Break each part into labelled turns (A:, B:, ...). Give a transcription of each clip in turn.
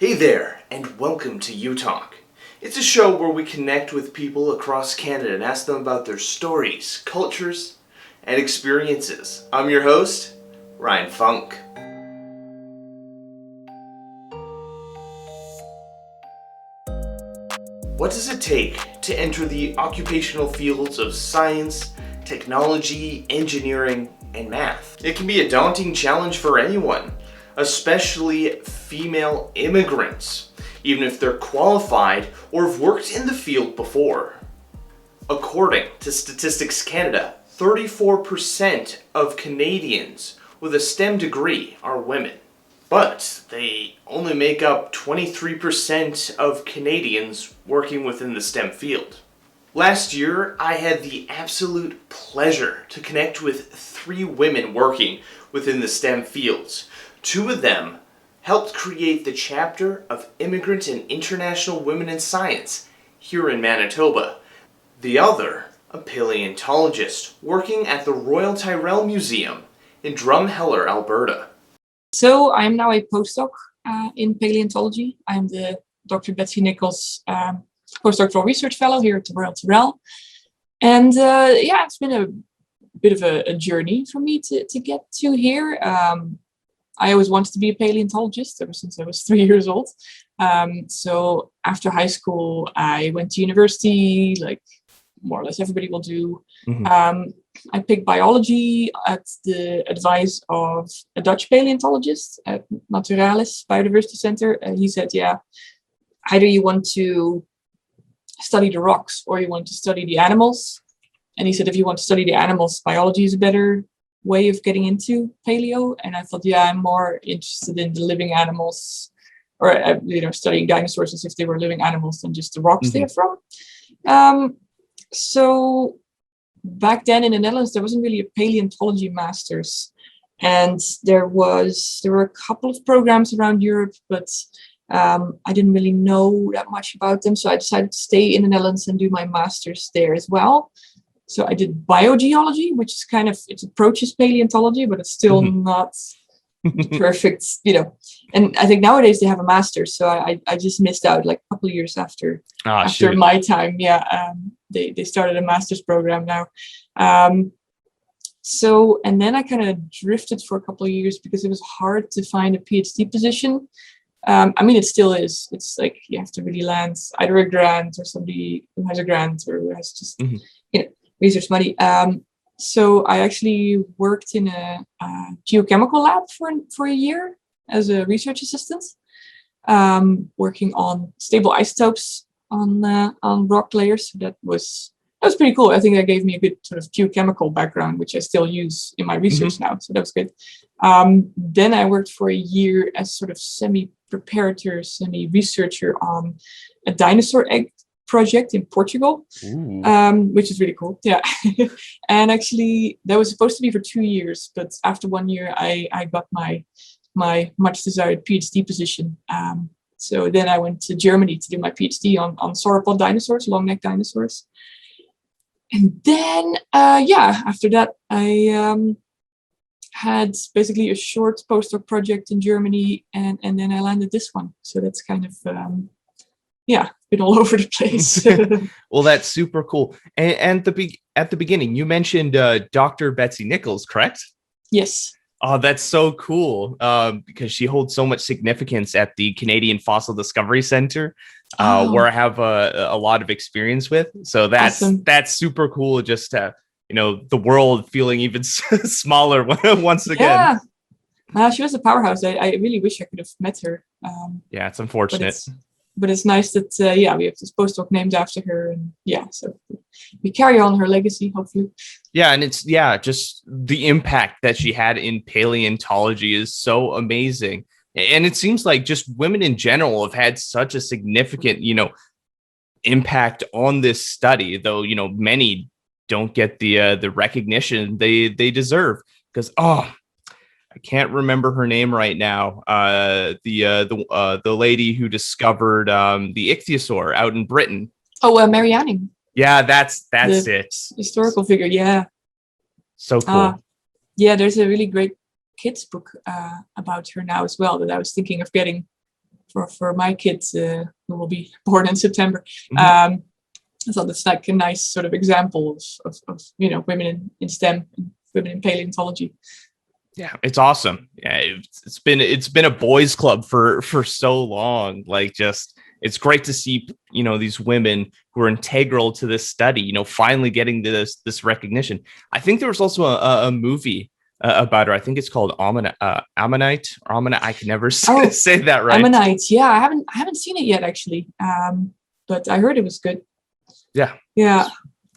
A: Hey there, and welcome to U Talk. It's a show where we connect with people across Canada and ask them about their stories, cultures, and experiences. I'm your host, Ryan Funk. What does it take to enter the occupational fields of science, technology, engineering, and math? It can be a daunting challenge for anyone, especially female immigrants, even if they're qualified or have worked in the field before. According to Statistics Canada, 34% of Canadians with a STEM degree are women, but they only make up 23% of Canadians working within the STEM field. Last year, I had the absolute pleasure to connect with 3 women working within the STEM fields. 2 of them helped create the chapter of Immigrant and International Women in Science here in Manitoba. The other, a paleontologist working at the Royal Tyrrell Museum in Drumheller, Alberta.
B: So I'm now a postdoc in paleontology. I'm the Dr. Betsy Nichols postdoctoral research fellow here at the Royal Tyrrell. And it's been a bit of a journey for me to get to here. I always wanted to be a paleontologist ever since I was 3 years old. So after high school, I went to university, like more or less everybody will do. Mm-hmm. I picked biology at the advice of a Dutch paleontologist at Naturalis Biodiversity Center. And he said, either you want to study the rocks or you want to study the animals. And he said, if you want to study the animals, biology is a better way of getting into paleo. And I thought, I'm more interested in the living animals, or studying dinosaurs as if they were living animals than just the rocks they're from. So back then in the Netherlands, there wasn't really a paleontology master's, and there were a couple of programs around Europe, but I didn't really know that much about them. So I decided to stay in the Netherlands and do my master's there as well. So I did biogeology, which is it approaches paleontology, but it's still not perfect, And I think nowadays they have a master's, so I just missed out like a couple of years after my time. They started a master's program now. And then I kind of drifted for a couple of years because it was hard to find a PhD position. It still is. It's like you have to really land either a grant or somebody who has a grant or who has just, research money. So I actually worked in a geochemical lab for a year as a research assistant, working on stable isotopes on rock layers. So that was pretty cool. I think that gave me a good sort of geochemical background, which I still use in my research now. So that was good. Then I worked for a year as sort of semi-preparator, semi-researcher on a dinosaur egg project in Portugal, which is really cool. And actually that was supposed to be for 2 years, but after 1 year I got my much desired PhD position. So then I went to Germany to do my PhD on sauropod dinosaurs, long neck dinosaurs. And then after that I had basically a short postdoc project in Germany, and then I landed this one. So that's kind of been all over the place.
C: Well, that's super cool. And at the beginning, you mentioned Dr. Betsy Nichols, correct?
B: Yes.
C: Oh, that's so cool, because she holds so much significance at the Canadian Fossil Discovery Center, where I have a lot of experience with. So that's super cool. Just to, the world feeling even smaller once again.
B: Yeah, she was a powerhouse. I really wish I could have met her.
C: It's unfortunate.
B: But it's nice that we have this postdoc named after her, and so we carry on her legacy, hopefully.
C: And it's just the impact that she had in paleontology is so amazing, and it seems like just women in general have had such a significant impact on this study, though many don't get the recognition they deserve, because I can't remember her name right now. The lady who discovered the ichthyosaur out in Britain.
B: Oh, Mary Anning.
C: Yeah, that's it.
B: Historical figure, yeah.
C: So cool.
B: There's a really great kids book about her now as well that I was thinking of getting for my kids who will be born in September. So that's like a nice sort of example of women in STEM, women in paleontology.
C: Yeah, it's awesome. Yeah, it's been a boys' club for so long. Like, just it's great to see these women who are integral to this study. Finally getting to this recognition. I think there was also a movie about her. I think it's called Ammonite. I can never say that right.
B: Ammonite. Yeah, I haven't seen it yet actually. But I heard it was good.
C: Yeah.
B: Yeah.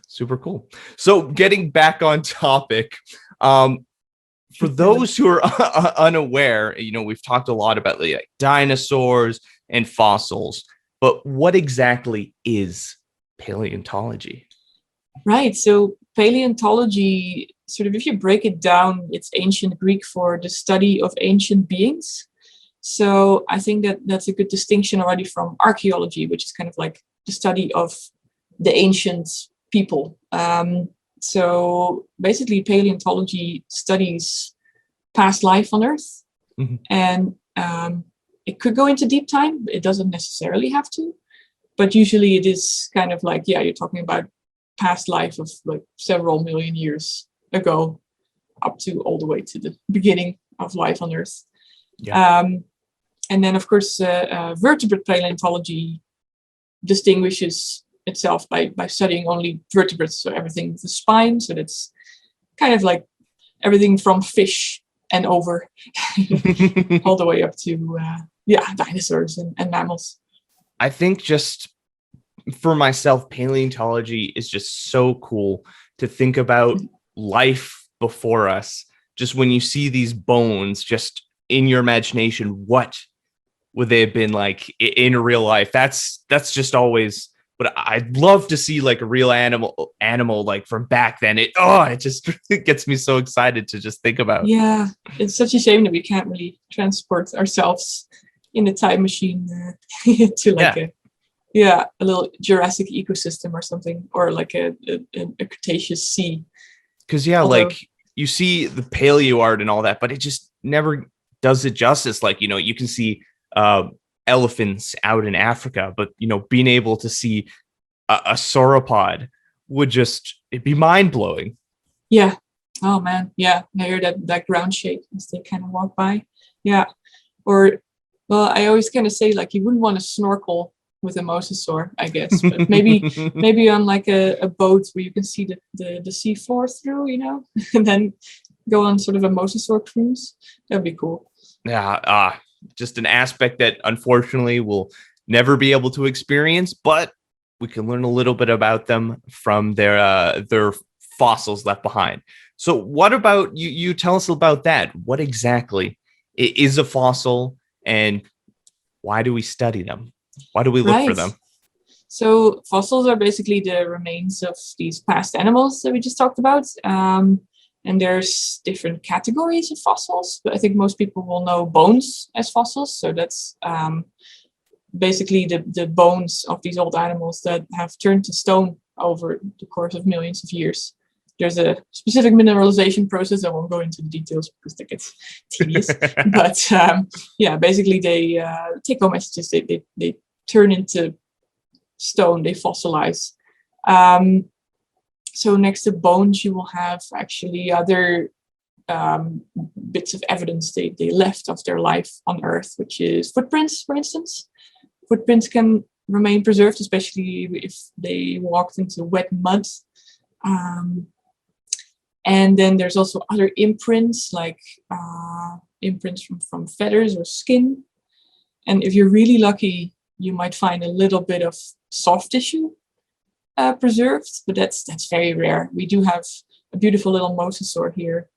C: Super cool. So getting back on topic, for those who are unaware, we've talked a lot about like dinosaurs and fossils, but what exactly is paleontology?
B: Right. So paleontology, sort of, if you break it down, it's ancient Greek for the study of ancient beings. So I think that's a good distinction already from archaeology, which is kind of like the study of the ancient people. So basically, paleontology studies past life on Earth, and it could go into deep time. It doesn't necessarily have to, but usually it is kind of like, yeah, you're talking about past life of like several million years ago, up to all the way to the beginning of life on Earth. Yeah. And then, of course, vertebrate paleontology distinguishes itself by studying only vertebrates, so everything with the spine. So that's kind of like everything from fish and over all the way up to dinosaurs and mammals.
C: I think just for myself, paleontology is just so cool to think about life before us. Just when you see these bones, just in your imagination, what would they have been like in real life? That's just always. But I'd love to see like a real animal like from back then. It just gets me so excited to just think about.
B: Yeah, it's such a shame that we can't really transport ourselves in a time machine to like a little Jurassic ecosystem or something, or like a Cretaceous sea.
C: Because like you see the paleo art and all that, but it just never does it justice. Like, you can see elephants out in Africa, but being able to see a sauropod it'd be mind-blowing.
B: Yeah. Oh man. Yeah. I hear that ground shake as they kind of walk by. Yeah. Or, well, I always kind of say like you wouldn't want to snorkel with a mosasaur, I guess, but maybe on like a boat where you can see the sea floor through, and then go on sort of a mosasaur cruise. That'd be cool.
C: Yeah. Just an aspect that unfortunately we'll never be able to experience, but we can learn a little bit about them from their fossils left behind. So what about you tell us about that? What exactly is a fossil, and why do we study them? Why do we look for them?
B: So fossils are basically the remains of these past animals that we just talked about. And there's different categories of fossils, but I think most people will know bones as fossils. So that's basically the bones of these old animals that have turned to stone over the course of millions of years. There's a specific mineralization process. I won't go into the details because that gets tedious. But basically they take home messages. They turn into stone. They fossilize. So next to bones, you will have actually other bits of evidence they left of their life on Earth, which is footprints, for instance. Footprints can remain preserved, especially if they walked into wet mud. And then there's also other imprints, like imprints from feathers or skin. And if you're really lucky, you might find a little bit of soft tissue preserved, but that's very rare. We do have a beautiful little mosasaur here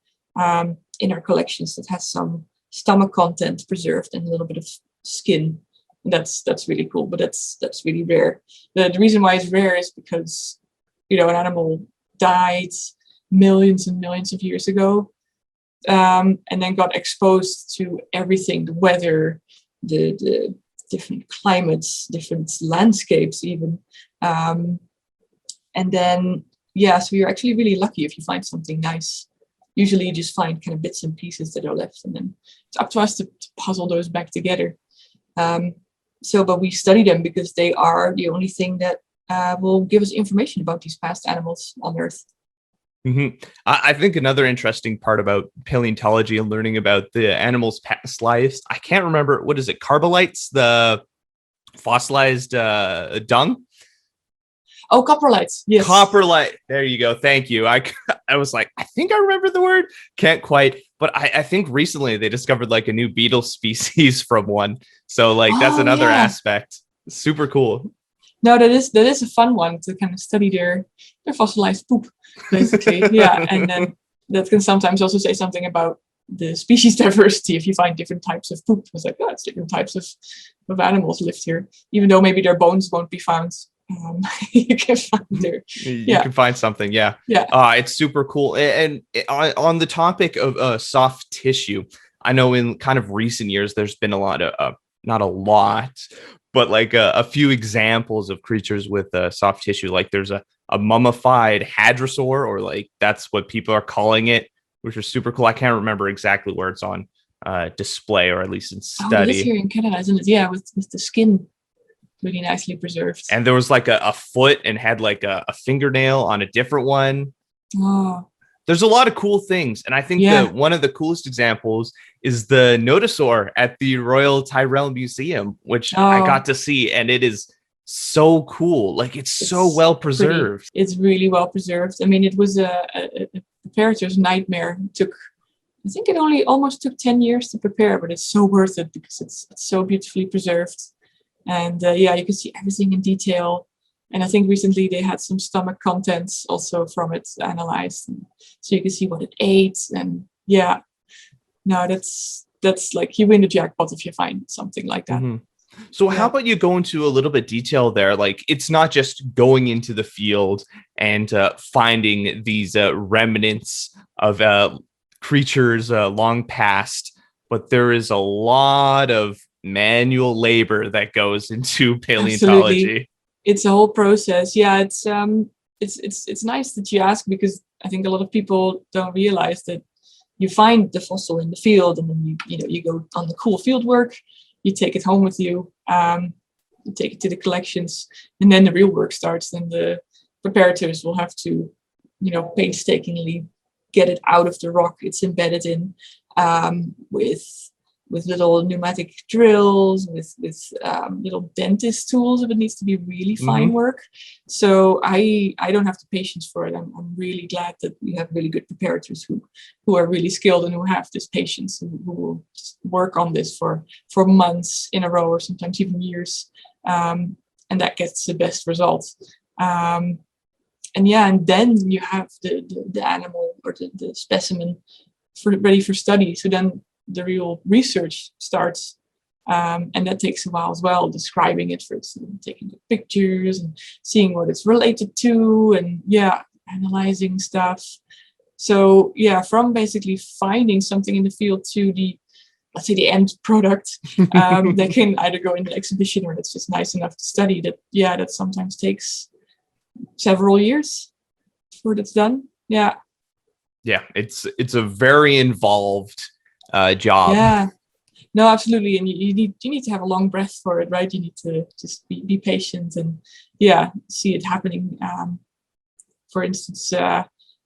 B: in our collections that has some stomach content preserved and a little bit of skin. And that's really cool, but that's really rare. The reason why it's rare is because an animal died millions and millions of years ago, and then got exposed to everything, the weather, the different climates, different landscapes even. And then, so you're actually really lucky if you find something nice. Usually you just find kind of bits and pieces that are left, and then it's up to us to puzzle those back together. But we study them because they are the only thing that will give us information about these past animals on Earth.
C: I think another interesting part about paleontology and learning about the animals' past lives, I can't remember, what is it, carbolites, the fossilized dung?
B: Oh, coprolites. Yes.
C: Coprolite. There you go. Thank you. I was like, I think I remember the word. Can't quite. But I think recently they discovered like a new beetle species from one. So like that's another aspect. Super cool.
B: No, that is a fun one to kind of study their fossilized poop, basically. Yeah. And then that can sometimes also say something about the species diversity if you find different types of poop. It's like, oh, it's different types of animals lived here, even though maybe their bones won't be found. You can find there.
C: You can find something. Yeah. It's super cool. And on the topic of soft tissue, I know in kind of recent years there's been a lot of not a lot, but like a few examples of creatures with soft tissue. Like there's a mummified hadrosaur, or like that's what people are calling it, which is super cool. I can't remember exactly where it's on display, or at least in study.
B: Oh, it is here in Canada, isn't it? Yeah, with the skin really nicely preserved.
C: And there was like a foot and had like a fingernail on a different one.
B: Oh.
C: There's a lot of cool things. And I think that one of the coolest examples is the Nodosaur at the Royal Tyrrell Museum, which I got to see. And it is so cool. Like it's so well preserved.
B: It's really well preserved. I mean, it was a preparator's nightmare. I think it only almost took 10 years to prepare, but it's so worth it because it's so beautifully preserved. And you can see everything in detail. And I think recently they had some stomach contents also from it analyzed. And so you can see what it ate. And that's like you win the jackpot if you find something like that.
C: So how about you go into a little bit detail there? Like it's not just going into the field and finding these remnants of creatures long past, but there is a lot of manual labor that goes into paleontology.
B: Absolutely. It's a whole process. Yeah, it's nice that you ask, because I think a lot of people don't realize that you find the fossil in the field and then you go on the cool field work, you take it home with you, you take it to the collections, and then the real work starts. Then the preparators will have to, painstakingly get it out of the rock it's embedded in, with little pneumatic drills, with little dentist tools if it needs to be really fine work. So I don't have the patience for it. I'm really glad that we have really good preparators who are really skilled and who have this patience and who will work on this for months in a row, or sometimes even years, and that gets the best results. And then you have the animal or the specimen ready for study. So then the real research starts, and that takes a while as well, describing it first, and taking the pictures and seeing what it's related to, and analyzing stuff. So from basically finding something in the field to let's say the end product, that can either go in an exhibition or it's just nice enough to study, that sometimes takes several years before that's done.
C: It's a very involved job.
B: Yeah, no, absolutely. And you need to have a long breath for it, right? You need to just be patient and see it happening. For instance,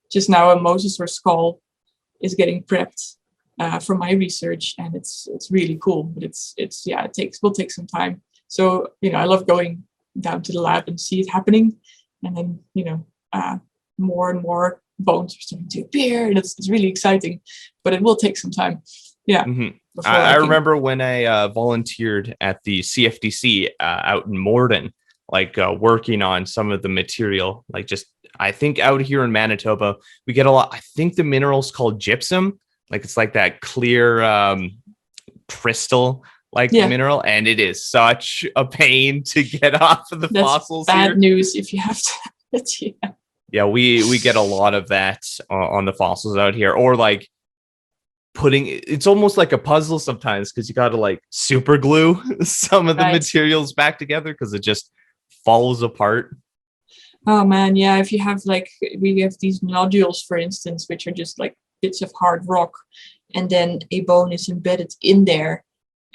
B: just now a Mosasaur skull is getting prepped for my research, and it's really cool, but it will take some time. So I love going down to the lab and see it happening, and then more and more bones are starting to appear, and it's really exciting, but it will take some time.
C: I remember when I volunteered at the CFDC out in Morden, like working on some of the material, like just I think out here in Manitoba we get a lot. I think the mineral's called gypsum, like it's like that clear crystal like mineral, and it is such a pain to get off of the fossils.
B: Bad news if you have to.
C: Yeah, we get a lot of that on the fossils out here, or like it's almost like a puzzle sometimes, because you got to like super glue some of the materials back together because it just falls apart.
B: Oh man, yeah. If you have we have these nodules, for instance, which are just like bits of hard rock, and then a bone is embedded in there,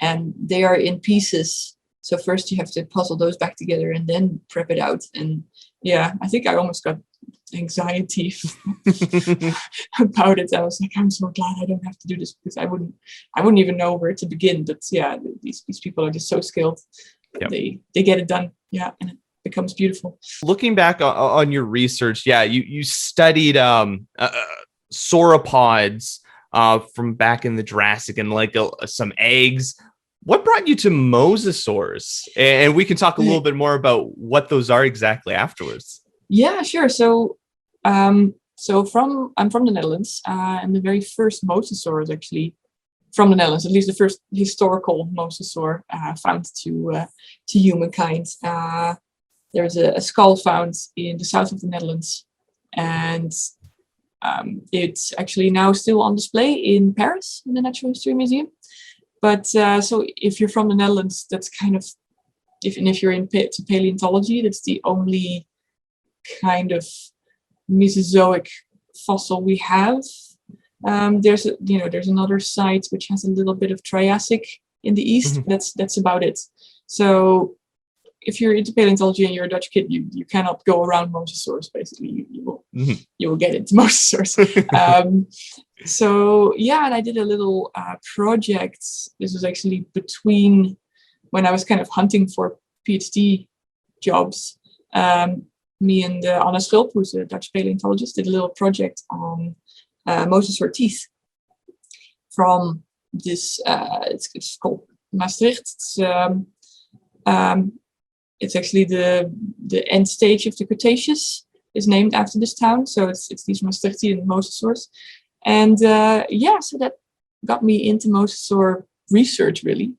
B: and they are in pieces. So first you have to puzzle those back together and then prep it out. And yeah, I think I almost got anxiety about it. I was like, I'm so glad I don't have to do this, because I wouldn't even know where to begin. But yeah, these people are just so skilled.
C: Yep.
B: They get it done. Yeah, and it becomes beautiful.
C: Looking back on your research, yeah, you studied sauropods from back in the Jurassic, and like some eggs. What brought you to mosasaurs? And we can talk a little bit more about what those are exactly afterwards.
B: Yeah, sure. So, I'm from the Netherlands, and the very first mosasaur is actually from the Netherlands. At least the first historical mosasaur found to humankind. There's a skull found in the south of the Netherlands, and it's actually now still on display in Paris in the Natural History Museum. But so if you're from the Netherlands, that's kind of, if you're into paleontology, that's the only kind of Mesozoic fossil we have. There's another site which has a little bit of Triassic in the east. That's about it. So if you're into paleontology and you're a Dutch kid, you cannot go around mosasaurs. Basically, you will get into mosasaurs. So yeah, and I did a little project. This was actually between when I was kind of hunting for PhD jobs. Me and Anna Schulp, who's a Dutch paleontologist, did a little project on mosasaur teeth from this. It's called Maastricht. It's actually the end stage of the Cretaceous is named after this town. So it's these Maastrichtian mosasaurs. And so that got me into mosasaur research, really.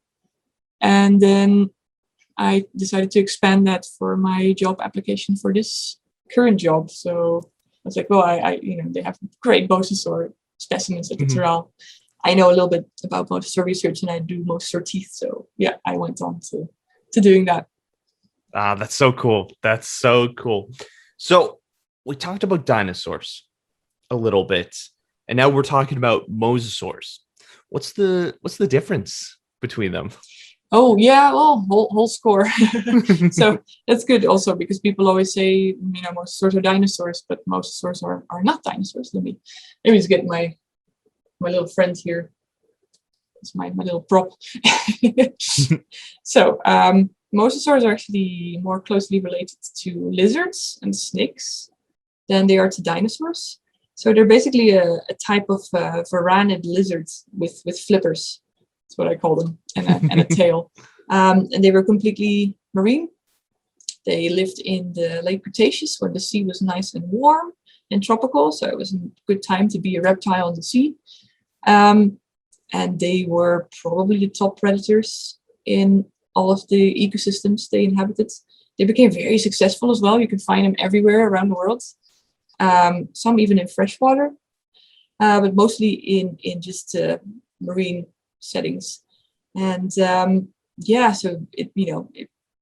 B: And then I decided to expand that for my job application for this current job. So I was like, well, they have great mosasaur specimens at the Tyrrell. I know a little bit about mosasaur research, and I do mosasaur teeth. So yeah, I went on to doing that.
C: That's so cool. That's so cool. So we talked about dinosaurs a little bit, and now we're talking about mosasaurs. What's the difference between them?
B: Oh yeah, well, whole score. So that's good also, because people always say, mosasaurs are dinosaurs, but mosasaurs are not dinosaurs. Let me just get my little friend here. It's my little prop. So mosasaurs are actually more closely related to lizards and snakes than they are to dinosaurs. So they're basically a type of varanid lizard with flippers. That's what I call them, and a tail. And they were completely marine. They lived in the late Cretaceous, when the sea was nice and warm and tropical. So it was a good time to be a reptile in the sea. And they were probably the top predators in all of the ecosystems they inhabited. They became very successful as well. You can find them everywhere around the world. Some even in freshwater, but mostly in just marine settings. And so it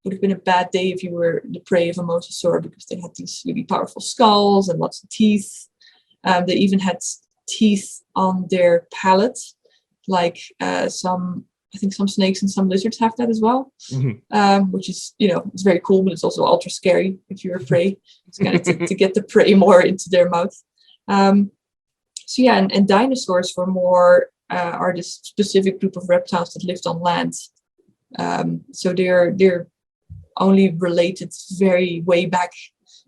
B: would have been a bad day if you were the prey of a mosasaur, because they had these really powerful skulls and lots of teeth. They even had teeth on their palate, like some snakes and some lizards have that as well, which is, it's very cool, but it's also ultra scary if you're a prey. It's kind of to get the prey more into their mouth. And dinosaurs were more are this specific group of reptiles that lived on land. So they're only related very way back,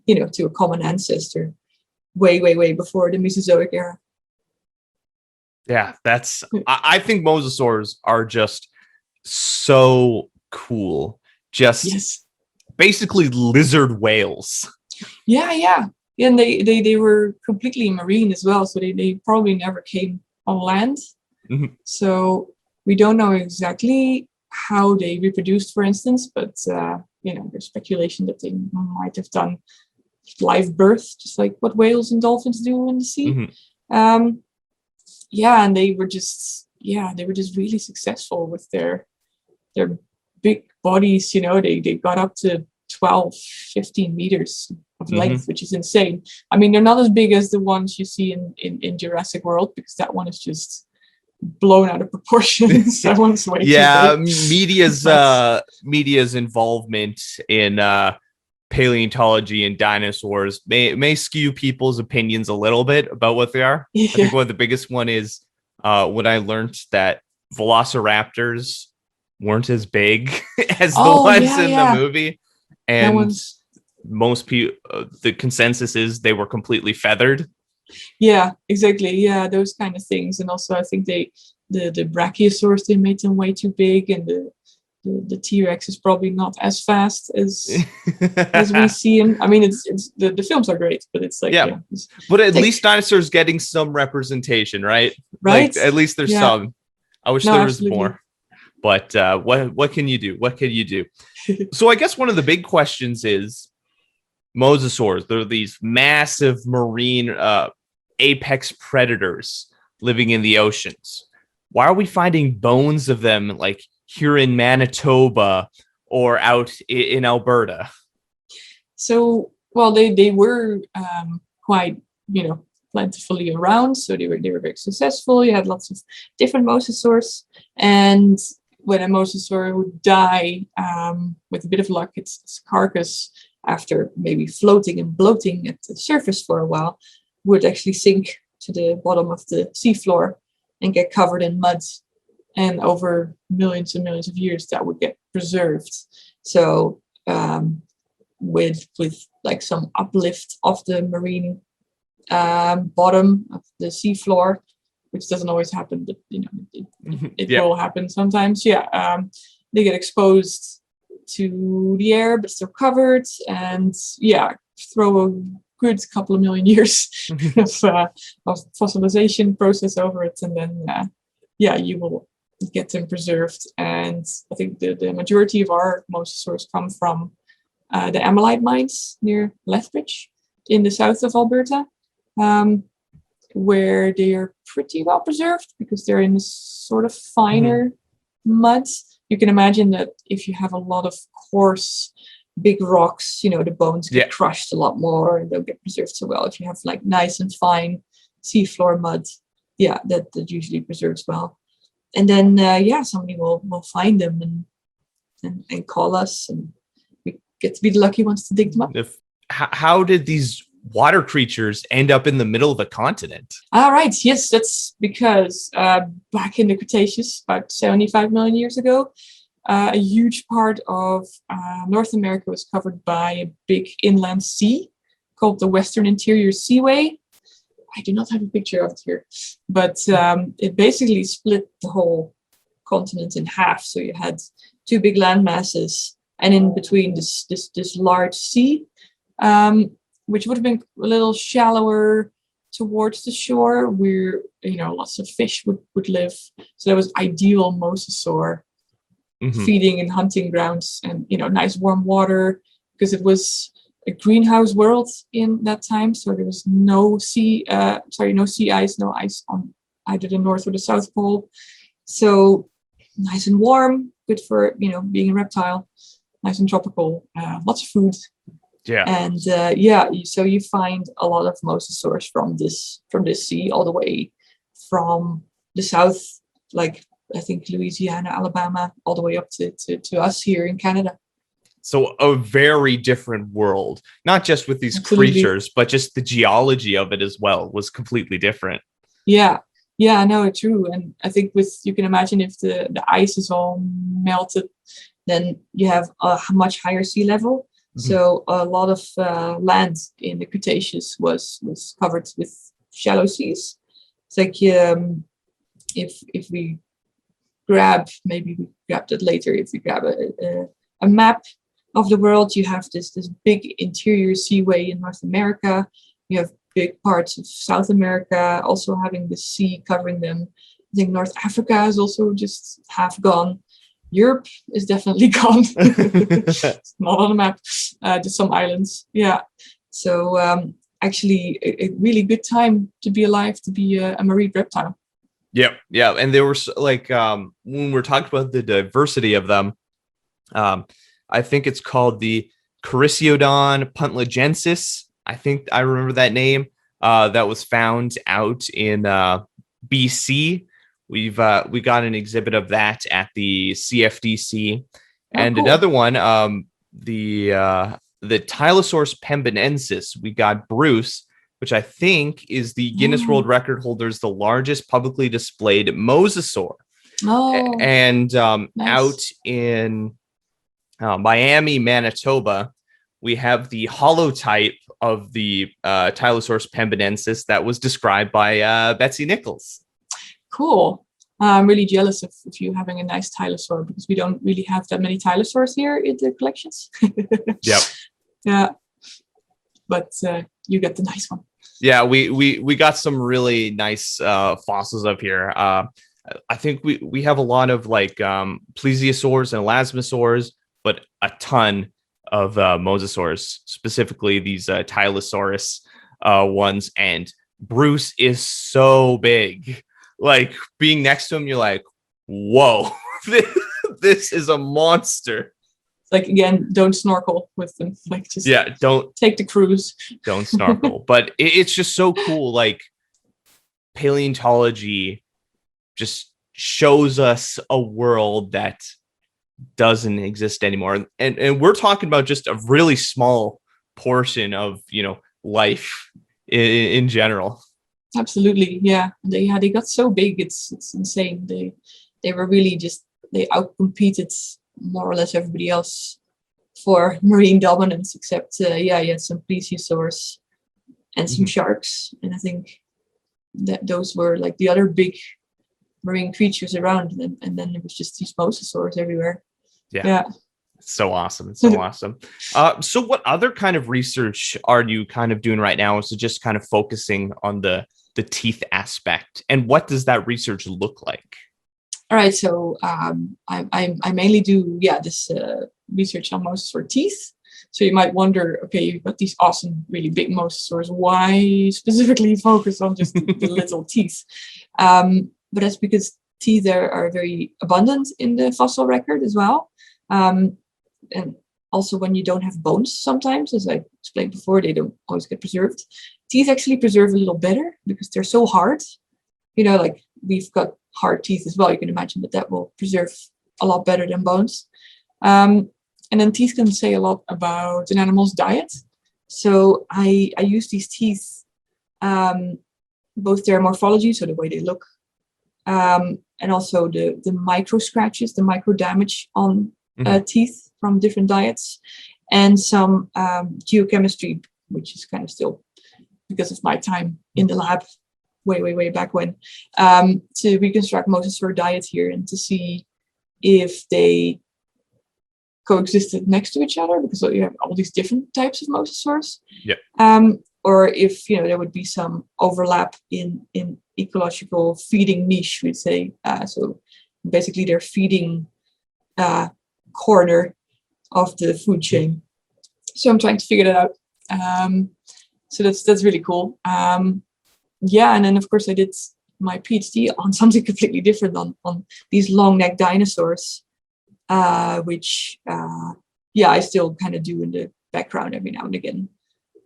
B: to a common ancestor, way before the Mesozoic era.
C: Yeah, I think mosasaurs are just so cool. Just basically lizard whales. Yeah.
B: And they were completely marine as well. So they probably never came on land. So we don't know exactly how they reproduced, for instance, but there's speculation that they might have done live birth, just like what whales and dolphins do in the sea. And they were just really successful with their big bodies. They got up to 12-15 meters of length, which is insane. I mean, they're not as big as the ones you see in Jurassic World, because that one is just blown out of proportions. That one's way
C: Yeah,
B: too big.
C: media's involvement in paleontology and dinosaurs may skew people's opinions a little bit about what they are. I think one of the biggest one is when I learned that velociraptors weren't as big as the ones in the movie, and most people, the consensus is they were completely feathered.
B: Yeah, exactly. Yeah, those kind of things. And also, I think the brachiosaurs, they made them way too big, and the T-Rex is probably not as fast as we see him. I mean, it's the films are great, but it's like
C: but at least dinosaurs getting some representation, right?
B: Right.
C: Like, at least there's some. I wish there was more. But what can you do? What can you do? So I guess one of the big questions is mosasaurs. They're these massive marine apex predators living in the oceans. Why are we finding bones of them like here in Manitoba or out in Alberta?
B: So, well, they were quite, plentifully around. So they were very successful. You had lots of different mosasaurs, and when a mosasaur would die, with a bit of luck, its carcass, after maybe floating and bloating at the surface for a while, would actually sink to the bottom of the seafloor and get covered in mud. And over millions and millions of years, that would get preserved. So with like some uplift of the marine bottom of the seafloor, which doesn't always happen, but it will happen sometimes. They get exposed to the air, but still covered, and throw a good couple of million years of fossilization process over it, and then you will get them preserved. And I think the majority of our mosasaurs come from the Ammolite mines near Lethbridge in the south of Alberta, where they are pretty well preserved because they're in this sort of finer mud. You can imagine that if you have a lot of coarse, big rocks, the bones get crushed a lot more and they'll get preserved so well. If you have like nice and fine seafloor mud, that usually preserves well. And then somebody will find them and call us, and we get to be the lucky ones to dig them up.
C: How did these water creatures end up in the middle of a continent?
B: All right, yes, that's because back in the Cretaceous, about 75 million years ago, a huge part of North America was covered by a big inland sea called the Western Interior Seaway. I do not have a picture of it here, but it basically split the whole continent in half. So you had two big land masses, and in between this large sea, which would have been a little shallower towards the shore, where lots of fish would live. So that was ideal mosasaur feeding and hunting grounds, and nice warm water, because it was a greenhouse world in that time. So there was no sea ice, no ice on either the North or the South Pole. So nice and warm, good for being a reptile, nice and tropical, lots of food.
C: Yeah.
B: And so you find a lot of mosasaurs from this sea, all the way from the south, like I think Louisiana, Alabama, all the way up to us here in Canada.
C: So a very different world, not just with these creatures, but just the geology of it as well was completely different.
B: Yeah, no, true. And I think you can imagine if the ice is all melted, then you have a much higher sea level. So a lot of land in the Cretaceous was covered with shallow seas. It's like if we grab that later. If we grab a map of the world, you have this big interior seaway in North America. You have big parts of South America also having the sea covering them. I think North Africa is also just half gone. Europe is definitely gone. It's not on the map. Just some islands. Yeah. So actually, a really good time to be alive, to be a marine reptile.
C: Yep. Yeah. And there was when we're talking about the diversity of them, I think it's called the Chrysiodon puntlagensis. I think I remember that name. That was found out in BC, We got an exhibit of that at the CFDC, and
B: cool.
C: another one, the Tylosaurus pembinensis. We got Bruce, which I think is the Guinness World Record holder's the largest publicly displayed mosasaur. And
B: nice.
C: Out in Miami, Manitoba, we have the holotype of the Tylosaurus pembinensis that was described by Betsy Nichols.
B: Cool. I'm really jealous of you having a nice Tylosaur, because we don't really have that many Tylosaurs here in the collections.
C: Yep.
B: Yeah. But you get the nice one.
C: Yeah, we got some really nice fossils up here. I think we have a lot of like plesiosaurs and elasmosaurs, but a ton of mosasaurs, specifically these Tylosaurus ones. And Bruce is so big. Like, being next to him, you're like, whoa, this is a monster.
B: Like, again, don't snorkel with them. Like, just
C: don't
B: take the cruise.
C: Don't snorkel. But it's just so cool. Like, paleontology just shows us a world that doesn't exist anymore. And we're talking about just a really small portion of, life in general.
B: Absolutely, yeah. They got so big, it's insane. They were really they outcompeted more or less everybody else for marine dominance, except you had some plesiosaurs and some sharks, and I think that those were like the other big marine creatures around them, and then there was just these mosasaurs everywhere. Yeah.
C: It's so awesome. It's so awesome. So what other kind of research are you kind of doing right now? Is it just kind of focusing on the teeth aspect, and what does that research look like?
B: All right, so I mainly do this research on mosasaur teeth. So you might wonder, okay, you've got these awesome, really big mosasaurs. Why specifically focus on just the little teeth? But that's because teeth are very abundant in the fossil record as well. And also, when you don't have bones, sometimes, as I explained before, they don't always get preserved. Teeth actually preserve a little better because they're so hard. Like, we've got hard teeth as well. You can imagine that will preserve a lot better than bones. And then teeth can say a lot about an animal's diet. So I use these teeth, both their morphology, so the way they look, and also the micro scratches, the micro damage on teeth from different diets, and some geochemistry, which is kind of still because of my time in the lab way back when, to reconstruct mosasaur diet here and to see if they coexisted next to each other, because you have all these different types of mosasaurs. Or if there would be some overlap in ecological feeding niche, we'd say. So basically their feeding corner of the food chain. So I'm trying to figure that out. So that's really cool. And then of course I did my PhD on something completely different, on these long neck dinosaurs, which I still kind of do in the background every now and again.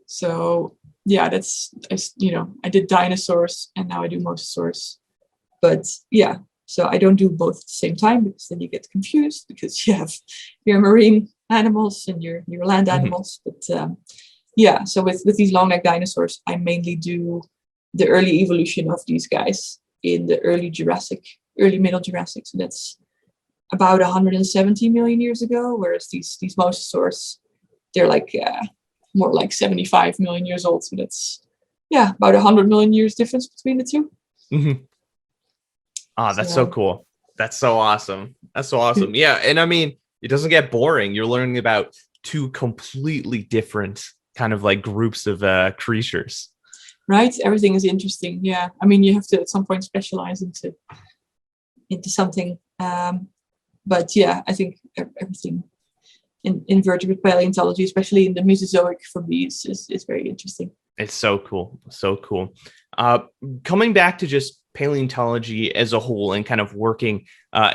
B: So I did dinosaurs and now I do mosasaurs. But so I don't do both at the same time, because then you get confused, because you have your marine animals and your land animals. But so with these long neck dinosaurs, I mainly do the early evolution of these guys in the early middle Jurassic. So that's about 170 million years ago, whereas these mosasaurs, they're like more like 75 million years old. So that's about 100 million years difference between the two.
C: Oh, that's so cool. That's so awesome. Yeah. And I mean, it doesn't get boring. You're learning about two completely different kind of like groups of creatures.
B: Right. Everything is interesting. Yeah. I mean, you have to at some point specialize into something. But I think everything in invertebrate paleontology, especially in the Mesozoic, for me is very interesting.
C: It's so cool. So cool. Coming back to just paleontology as a whole and kind of working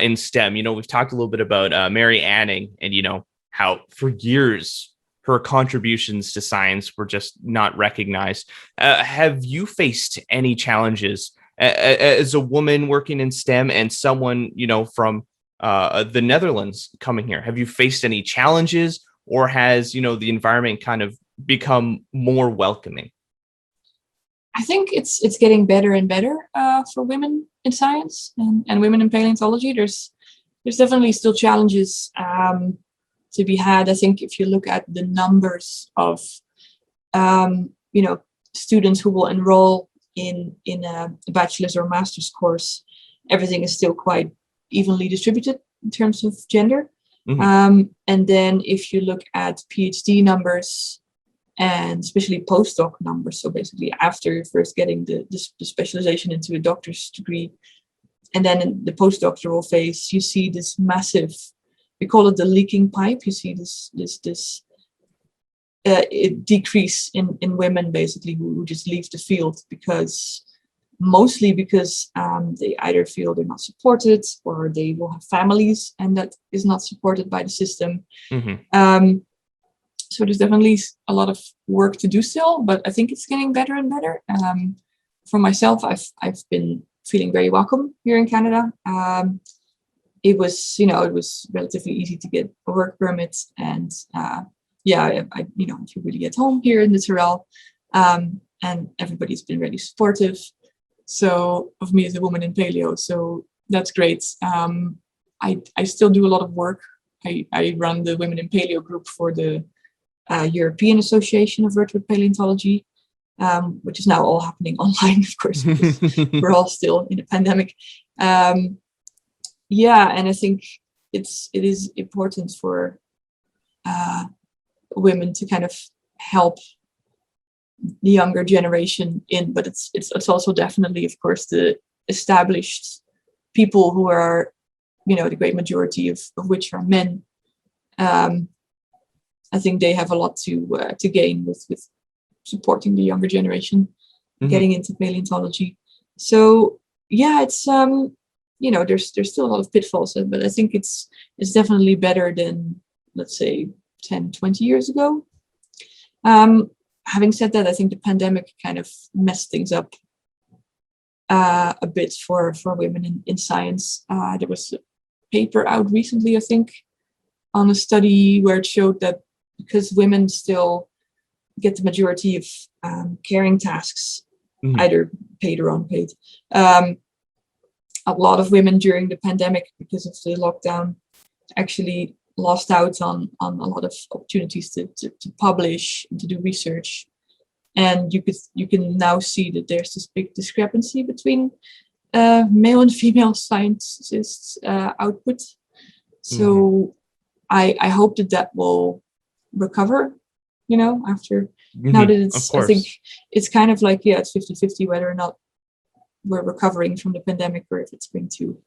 C: in STEM, we've talked a little bit about Mary Anning and, how for years her contributions to science were just not recognized. Have you faced any challenges as a woman working in STEM and someone, from the Netherlands coming here? Have you faced any challenges, or has, the environment kind of become more welcoming?
B: I think it's getting better and better for women in science and women in paleontology. There's definitely still challenges to be had. I think if you look at the numbers of students who will enroll in a bachelor's or master's course, everything is still quite evenly distributed in terms of gender. Mm-hmm. And then if you look at PhD numbers, and especially postdoc numbers, so basically after you're first getting the specialization into a doctor's degree, and then in the postdoctoral phase, you see this massive, we call it the leaking pipe. You see this decrease in women basically who just leave the field mostly because they either feel they're not supported, or they will have families and that is not supported by the system. Mm-hmm. So there's definitely a lot of work to do still, but I think it's getting better and better. For myself, I've been feeling very welcome here in Canada. It was relatively easy to get a work permit, and I feel really at home here in the Tyrell, and everybody's been really supportive. So of me as a woman in paleo, so that's great. I still do a lot of work. I run the Women in Paleo group for the European Association of Vertebrate Paleontology, which is now all happening online, of course, because we're all still in a pandemic. And I think it is important for women to kind of help the younger generation in, but it's also definitely, of course, the established people who are, the great majority of which are men. I think they have a lot to gain with supporting the younger generation, mm-hmm. getting into paleontology. So it's there's still a lot of pitfalls, but I think it's definitely better than, let's say, 10, 20 years ago. Having said that, I think the pandemic kind of messed things up a bit for women in science. There was a paper out recently, I think, on a study where it showed that because women still get the majority of caring tasks, mm-hmm. either paid or unpaid, a lot of women during the pandemic, because of the lockdown, actually lost out on a lot of opportunities to publish and to do research. And you can now see that there's this big discrepancy between male and female scientists' output. So mm-hmm. I hope that will recover, after mm-hmm. now that I think it's kind of like, it's 50-50 whether or not we're recovering from the pandemic, or if it's going to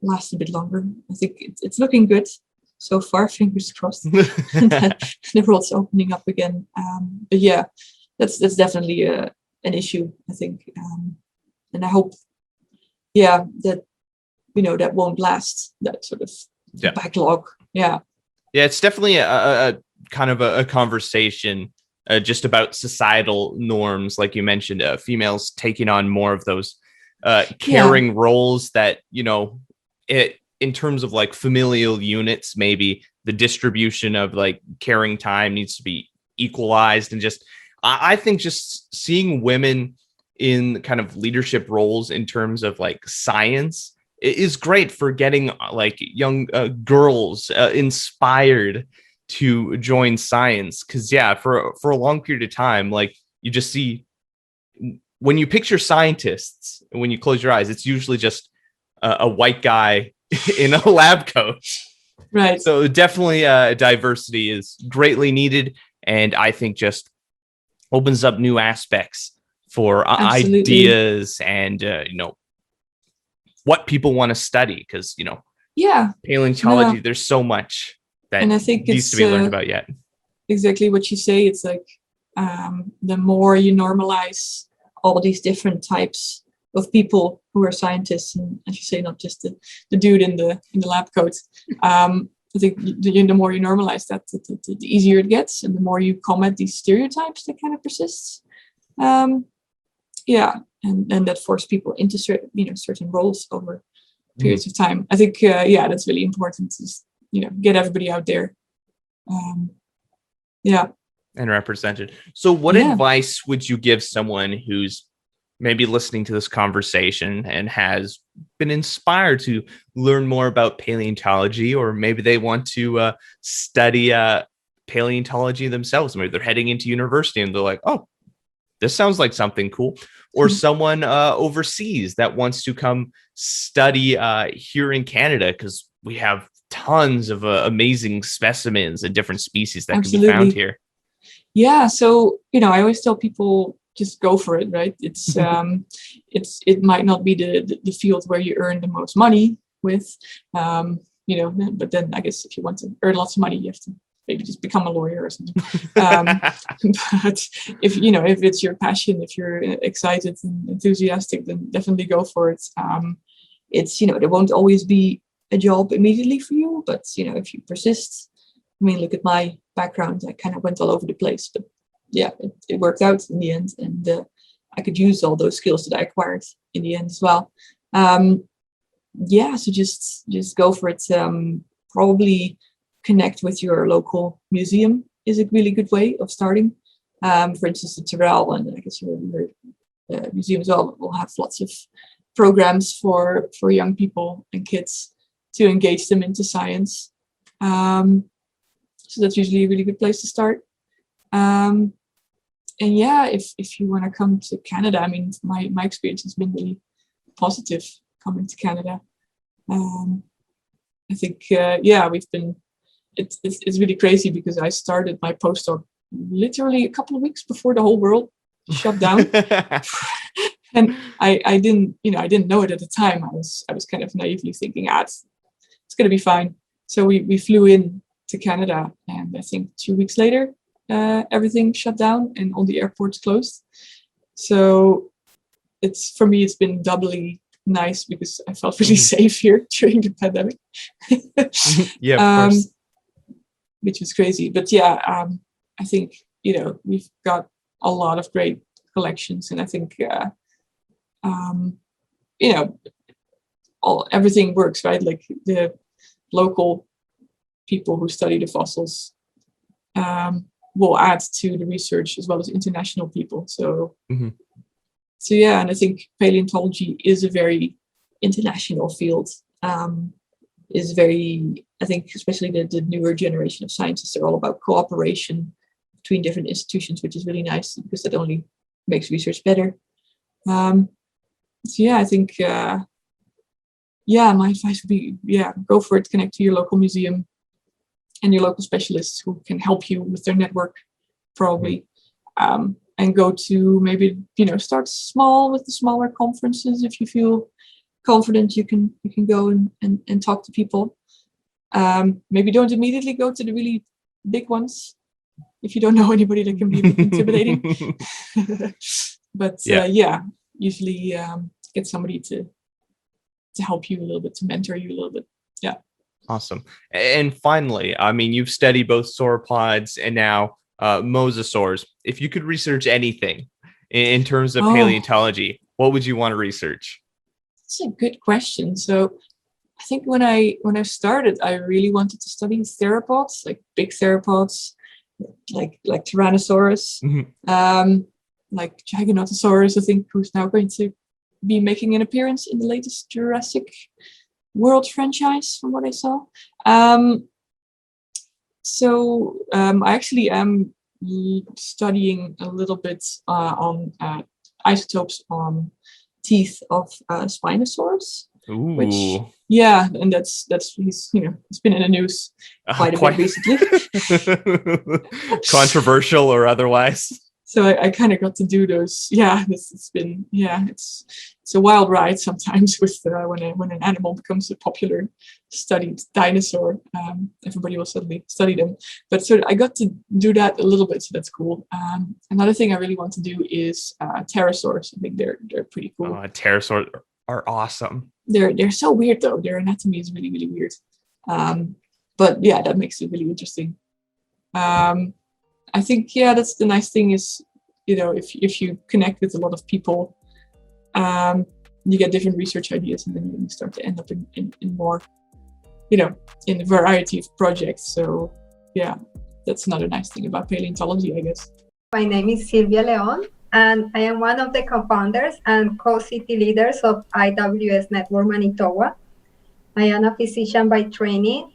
B: last a bit longer. I think it's looking good so far, fingers crossed. The world's opening up again. But that's definitely an issue, I think. And I hope, that, that won't last, that sort of backlog. Yeah,
C: it's definitely a kind of a conversation just about societal norms, like you mentioned, females taking on more of those caring roles that, in terms of like familial units, maybe the distribution of like caring time needs to be equalized. And just, I think just seeing women in kind of leadership roles in terms of like science is great for getting like young girls inspired to join science. Because for a long period of time, like you just see, when you picture scientists, when you close your eyes, it's usually just a white guy in a lab coat.
B: Right.
C: So definitely diversity is greatly needed, and I think just opens up new aspects for ideas and what people want to study, because paleontology, there's so much that
B: and I think
C: needs to be learned about yet.
B: Exactly what you say. It's like the more you normalize all these different types of people who are scientists, and as you say, not just the dude in the lab coat. I think the more you normalize that, the easier it gets, and the more you combat these stereotypes that kind of persists. and that force people into certain roles over periods of time. I think that's really important to get everybody out there.
C: And represented. So what advice would you give someone who's maybe listening to this conversation and has been inspired to learn more about paleontology, or maybe they want to study paleontology themselves? Maybe they're heading into university and they're like, oh, this sounds like something cool. Or someone overseas that wants to come study here in Canada, because we have tons of amazing specimens and different species that can be found here.
B: Yeah, so I always tell people, just go for it, right? It's it might not be the field where you earn the most money with, but then I guess if you want to earn lots of money, you have to maybe just become a lawyer or something. But if it's your passion, if you're excited and enthusiastic, then definitely go for it. It's there won't always be a job immediately for you, but if you persist. I mean, look at my background. I kind of went all over the place, but yeah, it worked out in the end, and I could use all those skills that I acquired in the end as well. So just go for it. Probably connect with your local museum is a really good way of starting. For instance, the Tyrell, and I guess your museum as well, will have lots of programs for young people and kids to engage them into science. So that's usually a really good place to start. And yeah, if you want to come to Canada, I mean, my experience has been really positive coming to Canada. I think, we've been, it's really crazy because I started my postdoc literally a couple of weeks before the whole world shut down. And I didn't know it at the time. I was kind of naively thinking, it's going to be fine. So we flew in to Canada, and I think 2 weeks later, everything shut down and all the airports closed. So for me, it's been doubly nice because I felt really safe here during the pandemic.
C: Yeah, of course.
B: Which was crazy. But yeah, I think, we've got a lot of great collections, and I think, everything works, right? Like the local people who study the fossils will add to the research, as well as international people. So, so yeah, and I think paleontology is a very international field. I think, especially the newer generation of scientists are all about cooperation between different institutions, which is really nice because that only makes research better. So yeah, I think, my advice would be, go for it, connect to your local museum and your local specialists who can help you with their network, probably. And go to maybe, start small with the smaller conferences. If you feel confident, you can go and talk to people. Maybe don't immediately go to the really big ones if you don't know anybody. That can be a bit intimidating. But usually get somebody to help you a little bit, to mentor you a little bit. Yeah.
C: Awesome. And finally, I mean, you've studied both sauropods and now Mosasaurs. If you could research anything in terms of paleontology, what would you want to research?
B: That's a good question. So I think when I started, I really wanted to study theropods, like big theropods, like Tyrannosaurus, like Giganotosaurus, I think, who's now going to be making an appearance in the latest Jurassic World franchise, from what I saw. So I actually am studying a little bit on isotopes on teeth of Spinosaurus.
C: Ooh.
B: Which, yeah, and that's he's it's been in the news quite a bit recently.
C: Controversial or otherwise.
B: So I kind of got to do those. Yeah, it's been it's a wild ride sometimes with when an animal becomes a popular studied dinosaur. Everybody will suddenly study them. But so I got to do that a little bit, so that's cool. Another thing I really want to do is pterosaurs. I think they're pretty cool.
C: Pterosaurs are awesome.
B: They're so weird though. Their anatomy is really, really weird. But yeah, that makes it really interesting. I think that's the nice thing is, if you connect with a lot of people You get different research ideas, and then you start to end up in more, in a variety of projects. So yeah, that's another nice thing about paleontology, I guess.
D: My name is Silvia Leon, and I am one of the co-founders and co-city leaders of IWS Network Manitoba. I am a physician by training,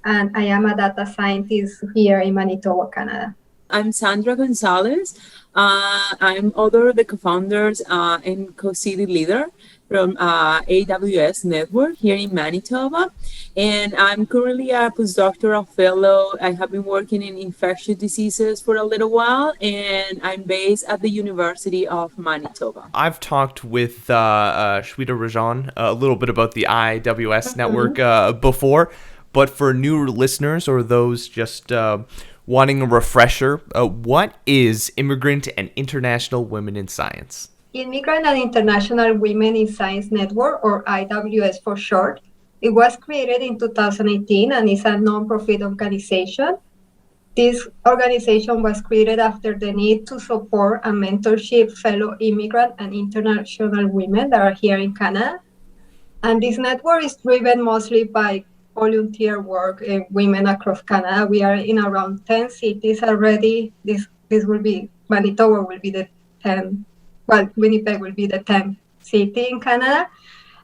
D: and I am a data scientist here in Manitoba, Canada.
E: I'm Sandra Gonzalez. I'm other of the co-founders and co-city leader from AWS Network here in Manitoba. And I'm currently a postdoctoral fellow. I have been working in infectious diseases for a little while, and I'm based at the University of Manitoba.
C: I've talked with Shweta Rajan a little bit about the IWS network before, but for new listeners or those just wanting a refresher, what is Immigrant and International Women in Science?
D: Immigrant and International Women in Science Network, or IWS for short. It was created in 2018 and is a non-profit organization. This organization was created after the need to support and mentorship fellow immigrant and international women that are here in Canada. And this network is driven mostly by volunteer work in women across Canada. We are in around 10 cities already. This will be, Manitoba will be the 10, well, Winnipeg will be the 10th city in Canada.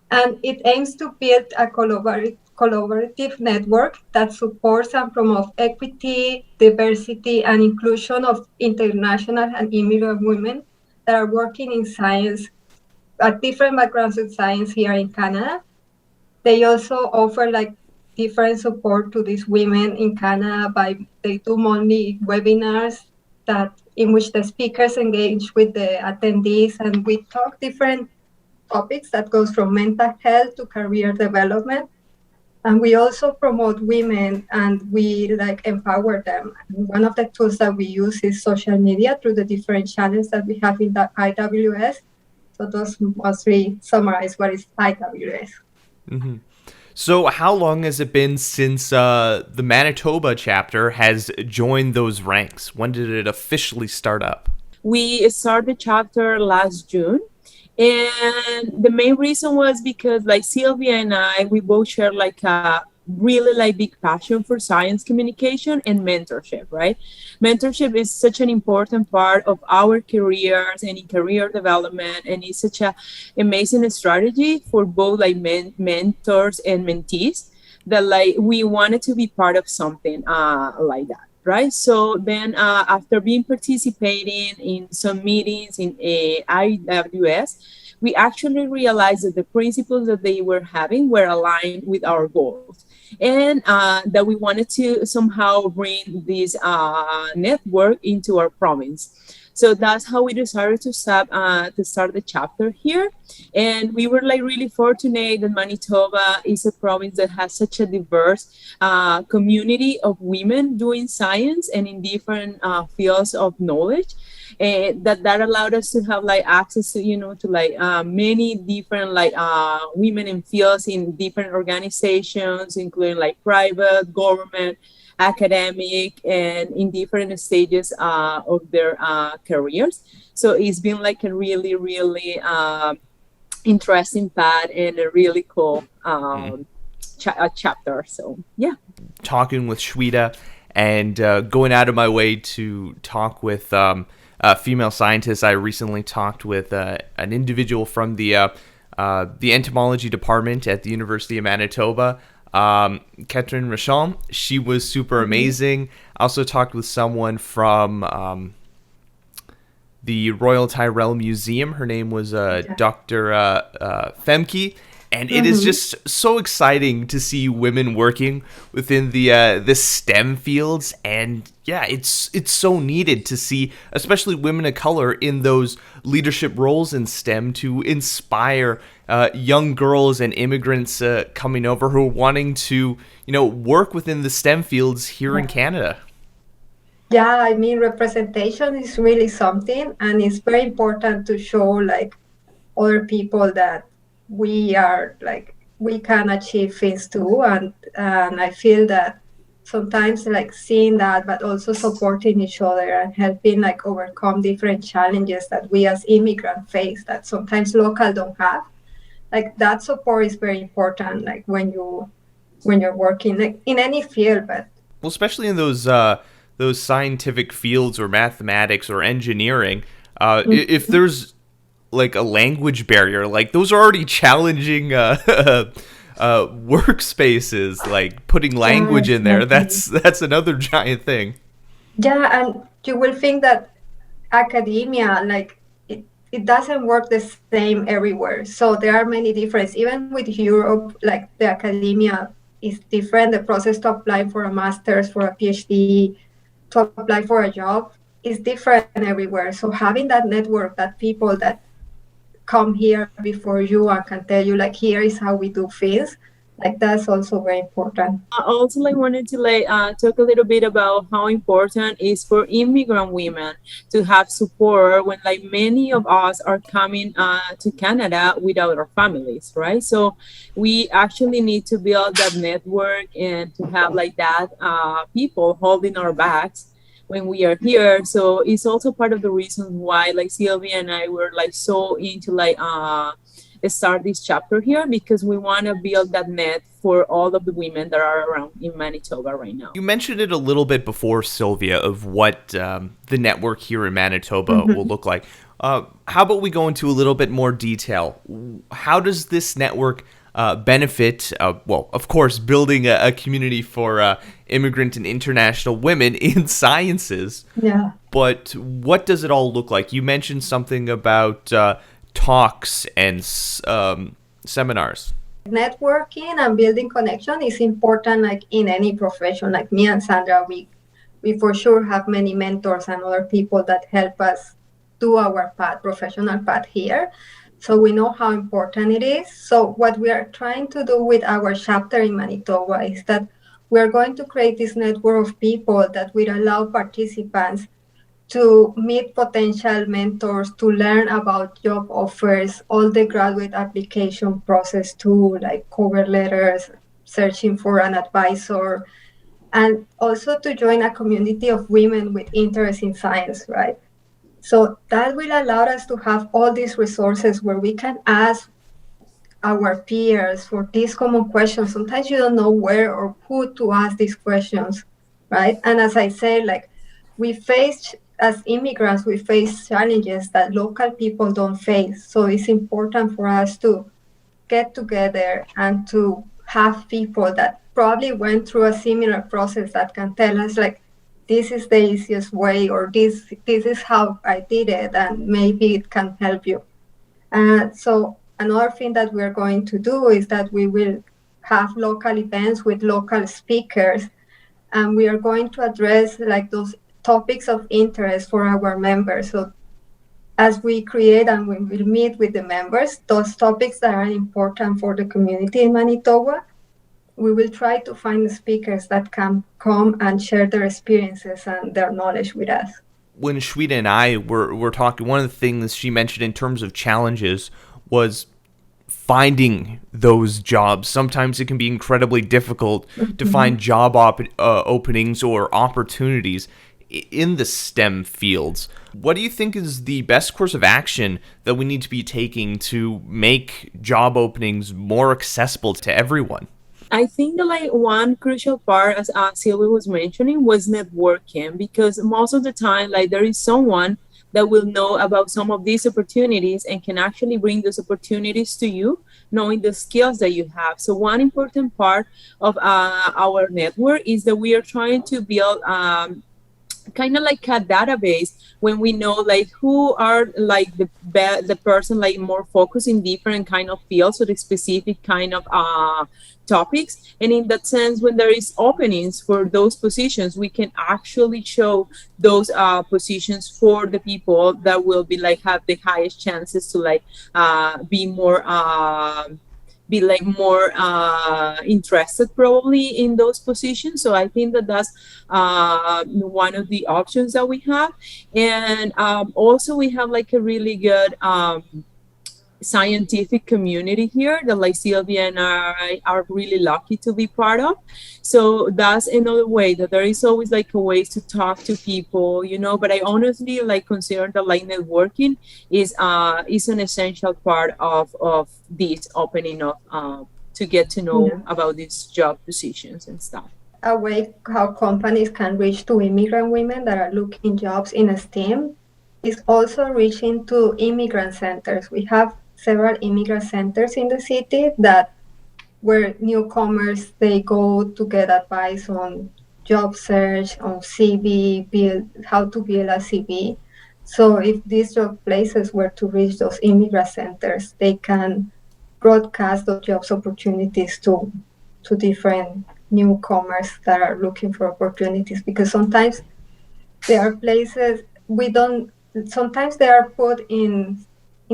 D: And it aims to build a collaborative network that supports and promotes equity, diversity, and inclusion of international and immigrant women that are working in science, at different backgrounds in science here in Canada. They also offer different support to these women in Canada they do monthly webinars in which the speakers engage with the attendees, and we talk different topics that goes from mental health to career development. And we also promote women, and we empower them. And one of the tools that we use is social media through the different channels that we have in the IWS. So those mostly summarize what is IWS.
C: Mm-hmm. So how long has it been since the Manitoba chapter has joined those ranks? When did it officially start up?
E: We started the chapter last June. And the main reason was because Silvia and I, we both share a really big passion for science communication and mentorship, right? Mentorship is such an important part of our careers and in career development, and it's such an amazing strategy for both mentors and mentees that we wanted to be part of something like that. Right. So then after participating in some meetings in IWS, we actually realized that the principles that they were having were aligned with our goals, and that we wanted to somehow bring this network into our province. So that's how we decided to start the chapter here. And we were really fortunate that Manitoba is a province that has such a diverse community of women doing science and in different fields of knowledge. That allowed us to have access to many different women in fields in different organizations, including private, government, academic, and in different stages of their careers. So it's been a really, really interesting path and a really cool chapter. So yeah.
C: Talking with Shweta and going out of my way to talk with female scientists. I recently talked with an individual from the entomology department at the University of Manitoba, Catherine Rachon. She was super amazing. I also talked with someone from the Royal Tyrrell Museum. Her name was Dr. Femke. And it is just so exciting to see women working within the STEM fields, and yeah, it's so needed to see, especially women of color in those leadership roles in STEM, to inspire young girls and immigrants coming over who are wanting to work within the STEM fields here in Canada.
D: Yeah, I mean, representation is really something, and it's very important to show other people that we are we can achieve things too, and I feel that sometimes like seeing that, but also supporting each other and helping like overcome different challenges that we as immigrants face that sometimes local don't have. Like that support is very important, like when you're working like in any field, but
C: Well, especially in those scientific fields or mathematics or engineering, if there's like a language barrier, like those are already challenging workspaces. Like putting language in there, that's another giant thing.
D: yeah, and you will think that academia, like it doesn't work the same everywhere. So there are many differences. Even with Europe, like the academia is different. The process to apply for a master's, for a PhD, to apply for a job is different everywhere. So having that network, that people that come here before you and can tell you like, here is how we do things, like that's also very important.
E: I also like wanted to talk a little bit about how important it is for immigrant women to have support when like many of us are coming to Canada without our families, right? So we actually need to build that network and to have like that people holding our backs when we are here. So it's also part of the reason why like Silvia and I were like so into like start this chapter here, because we want to build that net for all of the women that are around in Manitoba right now.
C: You mentioned it a little bit before, Sylvia, of what the network here in Manitoba will look like. How about we go into a little bit more detail? How does this network benefit, well, of course, building a community for immigrant and international women in sciences?
D: Yeah.
C: But what does it all look like? You mentioned something about talks and seminars.
D: Networking and building connection is important, like in any profession. Like me and Sandra, we for sure have many mentors and other people that help us do our path, professional path here. So we know how important it is. So what we are trying to do with our chapter in Manitoba is that we are going to create this network of people that will allow participants to meet potential mentors, to learn about job offers, all the graduate application process too, like cover letters, searching for an advisor, and also to join a community of women with interest in science, right? So that will allow us to have all these resources where we can ask our peers for these common questions. Sometimes you don't know where or who to ask these questions, right? And as I say, like as immigrants, we face challenges that local people don't face. So it's important for us to get together and to have people that probably went through a similar process that can tell us like, this is the easiest way, or this is how I did it, and maybe it can help you. So another thing that we're going to do is that we will have local events with local speakers, and we are going to address like those topics of interest for our members. So as we create and we will meet with the members, those topics that are important for the community in Manitoba, we will try to find speakers that can come and share their experiences and their knowledge with us.
C: When Shweta and I were talking, one of the things she mentioned in terms of challenges was finding those jobs. Sometimes it can be incredibly difficult to find job openings or opportunities in the STEM fields. What do you think is the best course of action that we need to be taking to make job openings more accessible to everyone?
E: I think that like one crucial part, as Silvia was mentioning, was networking, because most of the time, like there is someone that will know about some of these opportunities and can actually bring those opportunities to you, knowing the skills that you have. So one important part of our network is that we are trying to build kind of like a database when we know like who are like the person like more focused in different kind of fields or the specific kind of topics. And in that sense, when there is openings for those positions, we can actually show those positions for the people that will be like have the highest chances to like be more interested probably in those positions. So I think that that's one of the options that we have. And also we have like a really good scientific community here that like Silvia and I are really lucky to be part of. So that's another way that there is always like a ways to talk to people, you know. But I honestly like consider that like networking is an essential part of this opening up to get to know about these job positions and stuff.
D: A way how companies can reach to immigrant women that are looking jobs in STEM is also reaching to immigrant centers. We have several immigrant centers in the city that where newcomers they go to get advice on job search, on CV, how to build a CV. So if these job places were to reach those immigrant centers, they can broadcast those jobs opportunities to different newcomers that are looking for opportunities, because sometimes there are places sometimes they are put in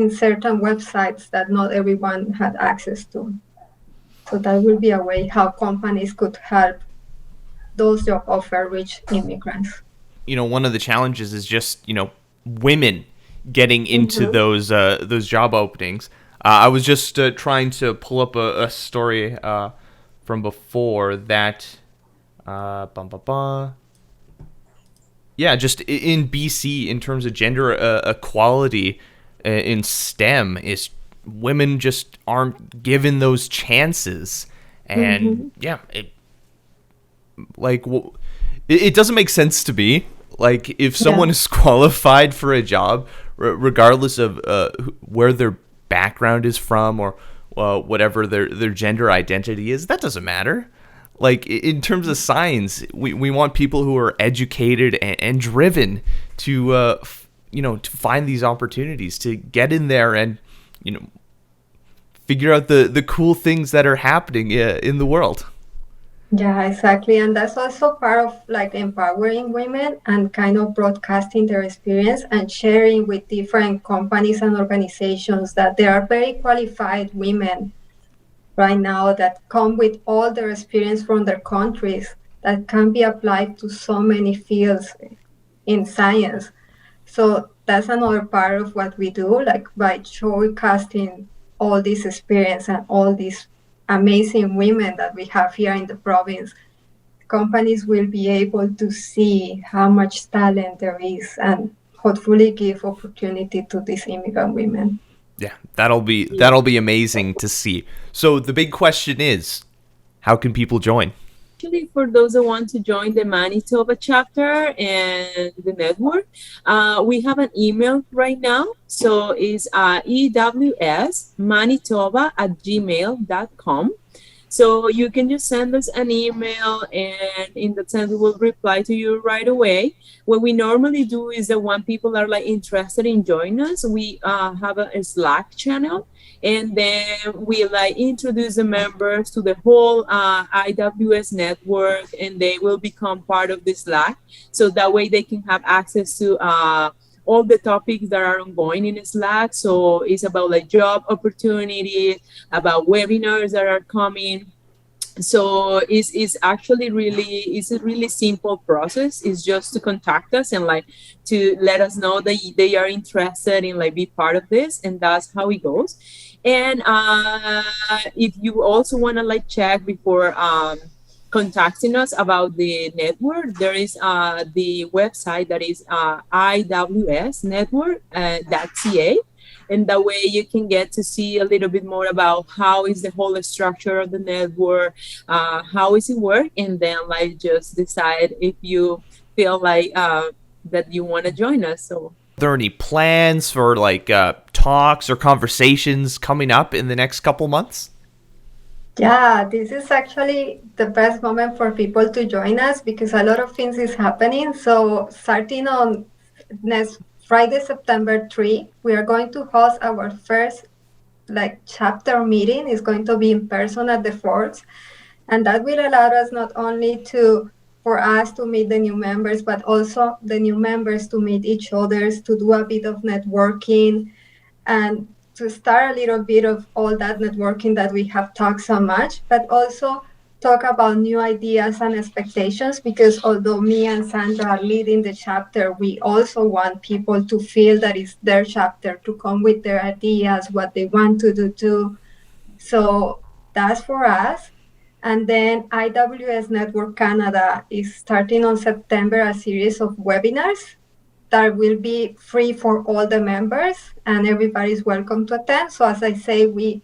D: certain websites that not everyone had access to. So that will be a way how companies could help those job offer reach immigrants.
C: You know, one of the challenges is just, you know, women getting into those job openings. I was just trying to pull up a story from before that. Yeah, just in BC, in terms of gender equality in STEM, is women just aren't given those chances. And yeah, it doesn't make sense to me. Like, if someone is qualified for a job, regardless of where their background is from or whatever their gender identity is, that doesn't matter. Like, in terms of science, we want people who are educated and driven to to find these opportunities, to get in there and figure out the cool things that are happening in the world.
D: Yeah, exactly. And that's also part of like empowering women and kind of broadcasting their experience and sharing with different companies and organizations that there are very qualified women right now that come with all their experience from their countries that can be applied to so many fields in science. So that's another part of what we do, like by showcasting all this experience and all these amazing women that we have here in the province. Companies will be able to see how much talent there is and hopefully give opportunity to these immigrant women.
C: Yeah, that'll be amazing to see. So the big question is, how can people join?
E: Actually, for those that want to join the Manitoba chapter and the network, we have an email right now. So it's ewsmanitoba@gmail.com. So you can just send us an email, and in that sense, we will reply to you right away. What we normally do is that when people are like interested in joining us, we have a Slack channel, and then we like introduce the members to the whole IWS network, and they will become part of the Slack. So that way they can have access to all the topics that are ongoing in Slack. So it's about like job opportunities, about webinars that are coming. So it's actually it's a really simple process. It's just to contact us and like to let us know that they are interested in like be part of this, and that's how it goes. And if you also want to like check before contacting us about the network, there is the website that is iwsnetwork.ca, and that way you can get to see a little bit more about how is the whole structure of the network, how is it work, and then like just decide if you feel like that you want to join us. So
C: are there any plans for like talks or conversations coming up in the next couple months?
D: Yeah, this is actually the best moment for people to join us because a lot of things is happening. So starting on next Friday, September 3, we are going to host our first like chapter meeting. It's going to be in person at the forts. And that will allow us not only for us to meet the new members, but also the new members to meet each other, to do a bit of networking and to start a little bit of all that networking that we have talked so much, but also talk about new ideas and expectations, because although me and Sandra are leading the chapter, we also want people to feel that it's their chapter, to come with their ideas, what they want to do too. So that's for us. And then IWS Network Canada is starting on September a series of webinars that will be free for all the members, and everybody's welcome to attend. So as I say, we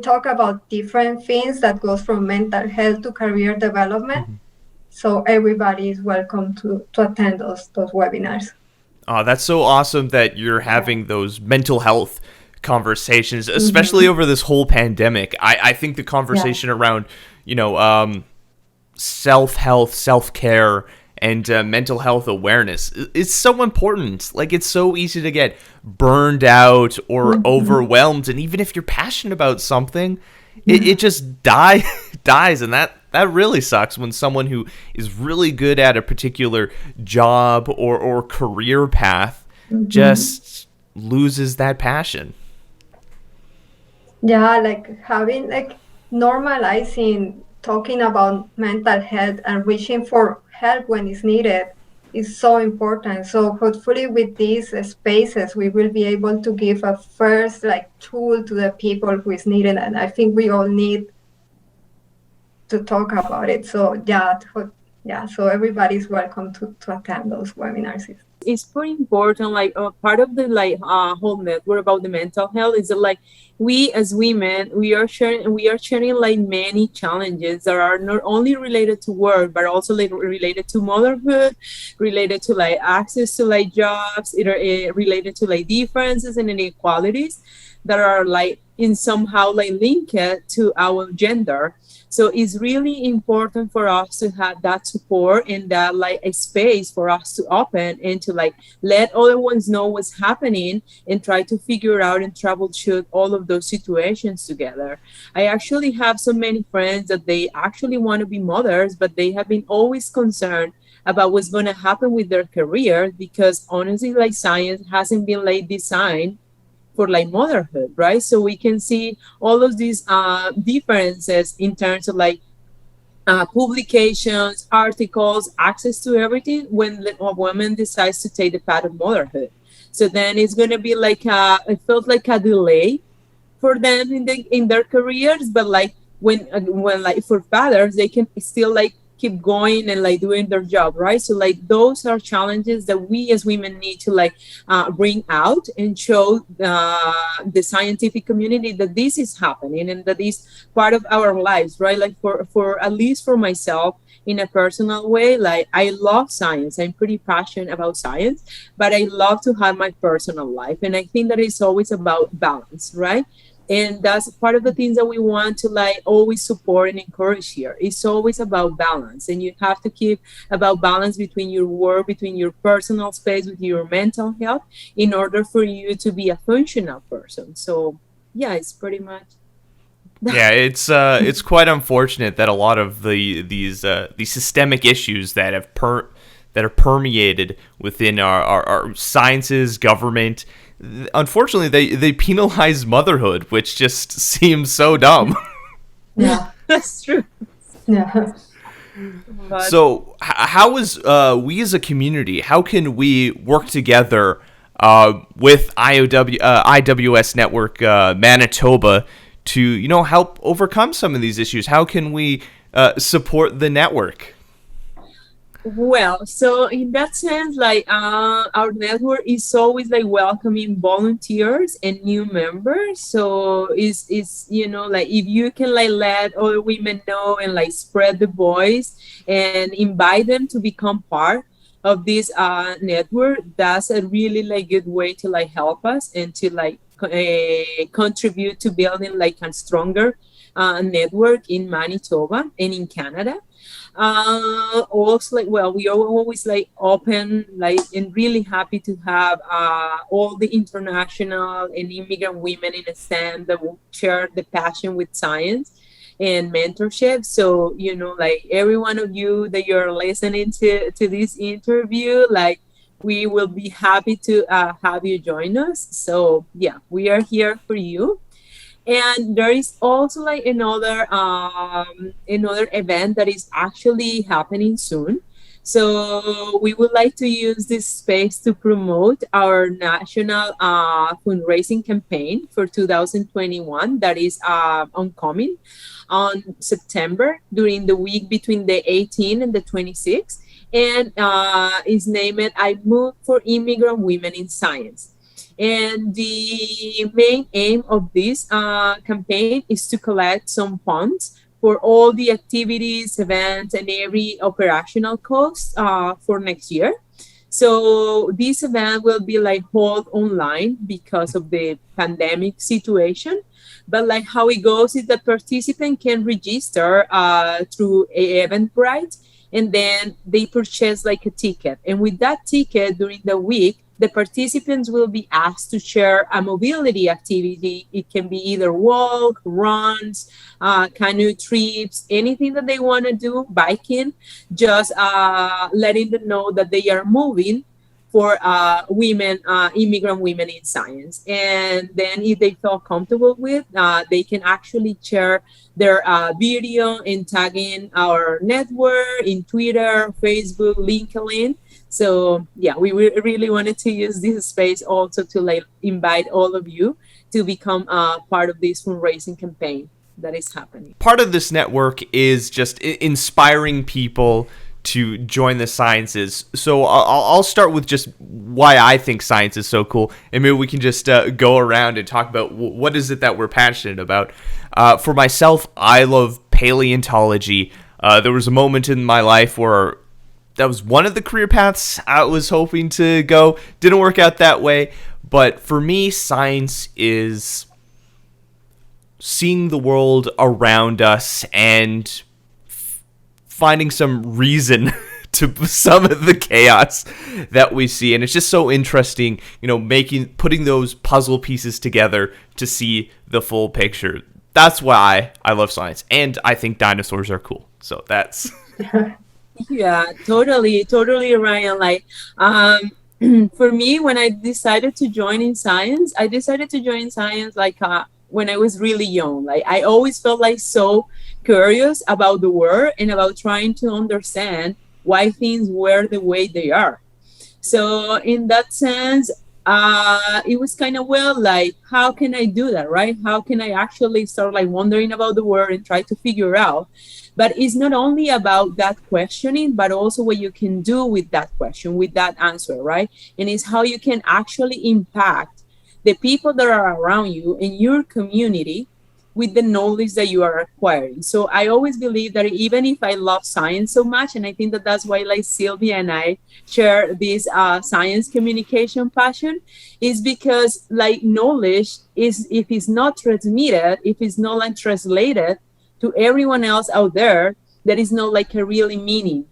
D: talk about different things that goes from mental health to career development. So everybody is welcome to attend those webinars.
C: Oh, that's so awesome that you're having those mental health conversations, especially over this whole pandemic. I think the conversation around, self-health, self-care, and mental health awareness is so important. Like, it's so easy to get burned out or overwhelmed, and even if you're passionate about something, it just dies, and that really sucks when someone who is really good at a particular job or career path just loses that passion.
D: Yeah, like having, like, normalizing talking about mental health and reaching for help when it's needed is so important. So hopefully with these spaces, we will be able to give a first, like, tool to the people who is needed. And I think we all need to talk about it. So so everybody's welcome to attend those webinars.
E: It's pretty important, like part of the whole network about the mental health is that, like, we as women, we are sharing like many challenges that are not only related to work, but also like related to motherhood, related to like access to like jobs, related to like differences and inequalities that are like in somehow like linked to our gender. So it's really important for us to have that support and that like a space for us to open and to like let other ones know what's happening and try to figure out and troubleshoot all of those situations together. I actually have so many friends that they actually want to be mothers, but they have been always concerned about what's going to happen with their career, because honestly, like, science hasn't been like designed for like motherhood, right? So we can see all of these differences in terms of like publications, articles, access to everything when a woman decides to take the path of motherhood. So then it's going to be like it feels like a delay for them in their careers, but like when like for fathers, they can still like keep going and like doing their job, right? So like those are challenges that we as women need to like bring out and show the scientific community that this is happening and that is part of our lives, right? Like for at least for myself, in a personal way, like I love science. I'm pretty passionate about science, but I love to have my personal life, and I think that it's always about balance, right? And that's part of the things that we want to like always support and encourage here. It's always about balance, and you have to keep about balance between your work, between your personal space, with your mental health, in order for you to be a functional person. So yeah, it's pretty much.
C: Yeah, it's quite unfortunate that a lot of these systemic issues that have that are permeated within our sciences, government. Unfortunately, they penalize motherhood, which just seems so dumb.
D: Yeah,
E: that's true.
D: Yeah.
E: But
C: So, how is we as a community? How can we work together with IWS Network Manitoba to help overcome some of these issues? How can we support the network?
E: Well, so in that sense, like our network is always like welcoming volunteers and new members. So it's like if you can like let other women know and like spread the voice and invite them to become part of this network, that's a really like good way to like help us and to like contribute to building like a stronger network in Manitoba and in Canada. Also, like, well, we are always like open, like, and really happy to have all the international and immigrant women in STEM that will share the passion with science and mentorship. So like every one of you that you're listening to this interview, like, we will be happy to have you join us. So yeah, we are here for you. And there is also like another event that is actually happening soon. So we would like to use this space to promote our national fundraising campaign for 2021 that is oncoming on September during the week between the 18th and the 26th, and is named I Move for Immigrant Women in Science. And the main aim of this campaign is to collect some funds for all the activities, events, and every operational cost for next year. So this event will be like held online because of the pandemic situation. But like how it goes is that participant can register through Eventbrite, and then they purchase like a ticket. And with that ticket during the week, the participants will be asked to share a mobility activity. It can be either walk, runs, canoe trips, anything that they want to do, biking, just letting them know that they are moving for women, immigrant women in science. And then if they feel comfortable with, they can actually share their video and tagging our network in Twitter, Facebook, LinkedIn. So yeah, we really wanted to use this space also to like invite all of you to become part of this fundraising campaign that is happening.
C: Part of this network is just inspiring people to join the sciences. So I'll start with just why I think science is so cool, and maybe we can just go around and talk about what is it that we're passionate about. For myself, I love paleontology. There was a moment in my life where that was one of the career paths I was hoping to go. Didn't work out that way. But for me, science is seeing the world around us and finding some reason to some of the chaos that we see. And it's just so interesting, putting those puzzle pieces together to see the full picture. That's why I love science. And I think dinosaurs are cool. So that's...
E: Yeah, totally, Ryan. Like, for me, when I decided to join in science, like when I was really young. Like, I always felt like so curious about the world and about trying to understand why things were the way they are. So in that sense, it was kind of, well, like, how can I do that, right? How can I actually start like wondering about the world and try to figure out? But it's not only about that questioning, but also what you can do with that question, with that answer, right? And it's how you can actually impact the people that are around you in your community with the knowledge that you are acquiring. So I always believe that even if I love science so much, and I think that that's why like Silvia and I share this science communication passion, is because like knowledge is, if it's not transmitted, if it's not like translated to everyone else out there, there is no like a really meaning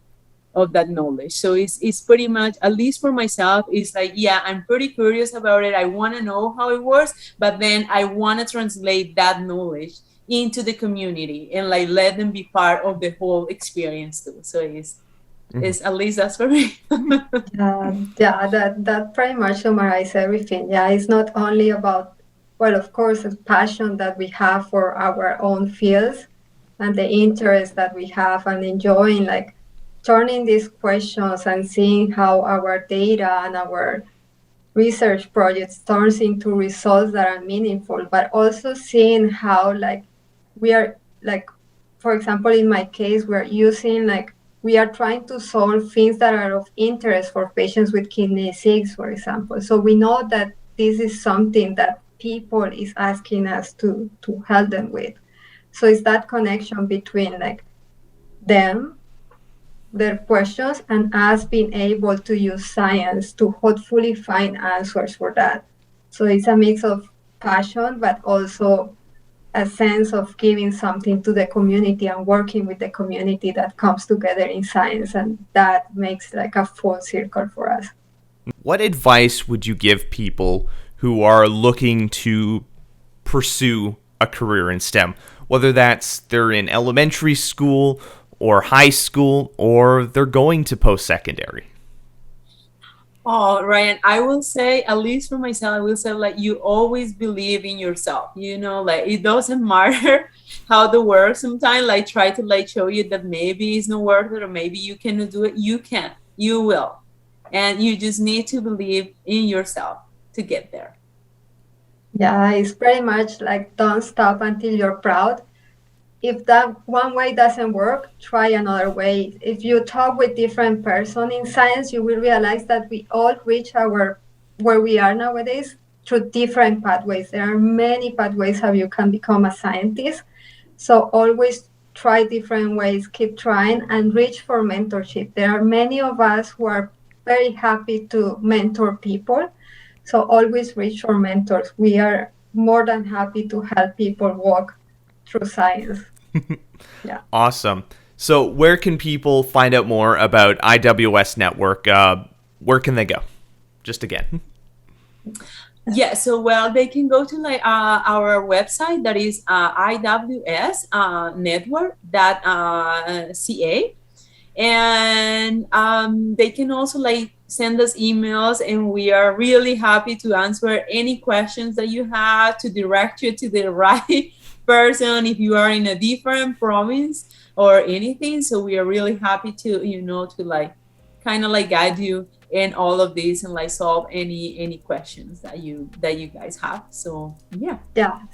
E: of that knowledge. So it's pretty much, at least for myself, it's like, yeah, I'm pretty curious about it. I want to know how it works, but then I want to translate that knowledge into the community and like let them be part of the whole experience too. So it's at least that's for me.
D: That pretty much summarizes everything. Yeah, it's not only about, well, of course, the passion that we have for our own fields and the interest that we have, and enjoying like turning these questions and seeing how our data and our research projects turns into results that are meaningful, but also seeing how like we are, like, for example, in my case, we are trying to solve things that are of interest for patients with kidney disease, for example. So we know that this is something that people is asking us to help them with. So it's that connection between like them, their questions, and us being able to use science to hopefully find answers for that. So it's a mix of passion, but also a sense of giving something to the community and working with the community that comes together in science. And that makes like a full circle for us.
C: What advice would you give people who are looking to pursue a career in STEM? Whether that's they're in elementary school or high school, or they're going to post-secondary?
E: Oh, Ryan, I will say, at least for myself, I will say like you always believe in yourself. Like it doesn't matter how the work sometimes like try to like show you that maybe it's not worth it or maybe you cannot do it. You can, you will. And you just need to believe in yourself to get there.
D: Yeah, it's pretty much like don't stop until you're proud. If that one way doesn't work, try another way. If you talk with different person in science, you will realize that we all reach where we are nowadays through different pathways. There are many pathways how you can become a scientist. So always try different ways, keep trying and reach for mentorship. There are many of us who are very happy to mentor people. So always reach for mentors. We are more than happy to help people walk through science. Yeah.
A: Awesome. So where can people find out more about IWS Network? Where can they go? Just again.
E: Yeah, so well, they can go to like our website that is IWS network.ca, and they can also like send us emails, and we are really happy to answer any questions that you have, to direct you to the right person if you are in a different province or anything. So we are really happy to to like kind of like guide you in all of this and like solve any questions that you guys have. So yeah.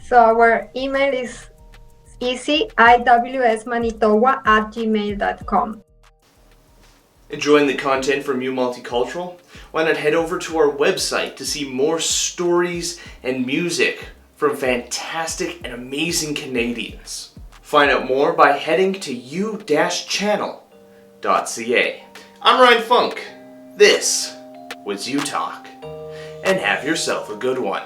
D: So our email is easy, iwsmanitoba@gmail.com.
A: Enjoying the content from You Multicultural? Why not head over to our website to see more stories and music from fantastic and amazing Canadians. Find out more by heading to u-channel.ca. I'm Ryan Funk. This was You Talk. And have yourself a good one.